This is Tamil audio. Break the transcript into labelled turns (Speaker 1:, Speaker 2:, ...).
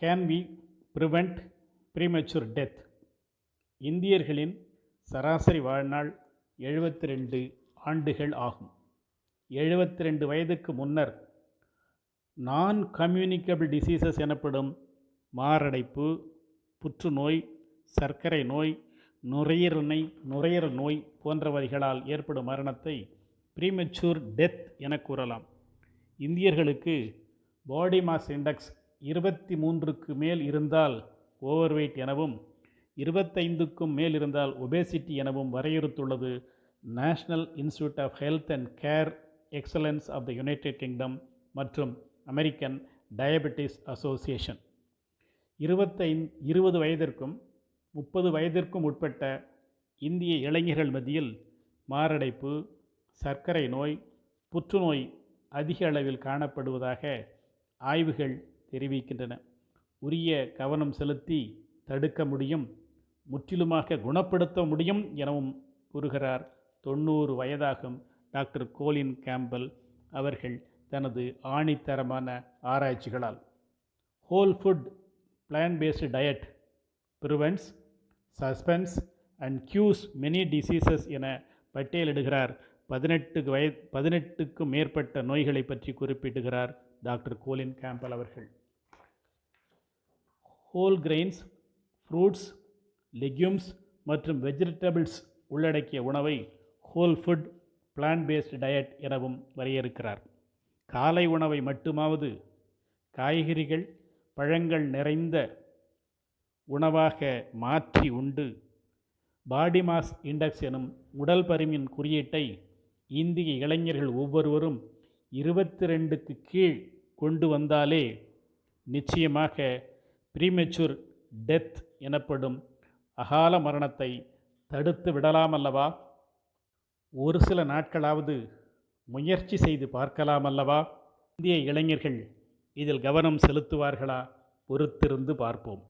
Speaker 1: Can we prevent premature death? இந்தியர்களின் சராசரி வாழ்நாள் 72 ஆண்டுகள் ஆகும். 72 வயதுக்கு முன்னர் நான் கம்யூனிகபிள் டிசீசஸ் எனப்படும் மாரடைப்பு, புற்றுநோய், சர்க்கரை நோய், நுரையீரல் நோய் போன்றவைகளால் ஏற்படும் மரணத்தை ப்ரீமெச்சூர் டெத் என கூறலாம். இந்தியர்களுக்கு பாடி மாஸ் இண்டெக்ஸ் 23க்கு மேல் இருந்தால் ஓவர்வெயிட் எனவும் 25க்கும் மேல் இருந்தால் ஒபேசிட்டி எனவும் வரையறுத்துள்ளது National Institute of Health and Care Excellence of the United Kingdom மற்றும் அமெரிக்கன் டயபெட்டிஸ் அசோசியேஷன். 20 வயதிற்கும் 30 வயதிற்கும் உட்பட்ட இந்திய இளைஞர்கள் மத்தியில் மாரடைப்பு, சர்க்கரை நோய், புற்றுநோய் அதிக அளவில் காணப்படுவதாக ஆய்வுகள் தெரிவிக்கின்றன. உரிய கவனம் செலுத்தி தடுக்க முடியும், முற்றிலுமாக குணப்படுத்த முடியும் எனவும் கூறுகிறார் 90 வயதாகும் டாக்டர் கோலின் கேம்பல் அவர்கள் தனது ஆணித்தரமான ஆராய்ச்சிகளால். Whole food plant based diet prevents, suspends and cures many diseases என பட்டியலிடுகிறார். 18க்கும் மேற்பட்ட நோய்களை பற்றி குறிப்பிடுகிறார் டாக்டர் கோலின் கேம்பல் அவர்கள். ஹோல் கிரெயின்ஸ், ஃப்ரூட்ஸ், லெக்யூம்ஸ் மற்றும் வெஜிடபிள்ஸ் உள்ளடக்கிய உணவை whole food plant based diet எனவும் வரையறுக்கிறார். காலை உணவை மட்டுமாவது காய்கறிகள், பழங்கள் நிறைந்த உணவாக மாற்றி உண்டு பாடி மாஸ் இண்டெக்ஸ் எனும் உடல் பருமன் குறியீட்டை இந்திய இளைஞர்கள் ஒவ்வொருவரும் 22க்கு கீழ் கொண்டு வந்தாலே நிச்சயமாக ப்ரீமெச்சூர் டெத் எனப்படும் அகால மரணத்தை தடுத்து விடலாமல்லவா? ஒரு சில நாட்களாவது முயற்சி செய்து பார்க்கலாமல்லவா? இந்திய இளைஞர்கள் இதில் கவனம் செலுத்துவார்களா? பொறுத்திருந்து பார்ப்போம்.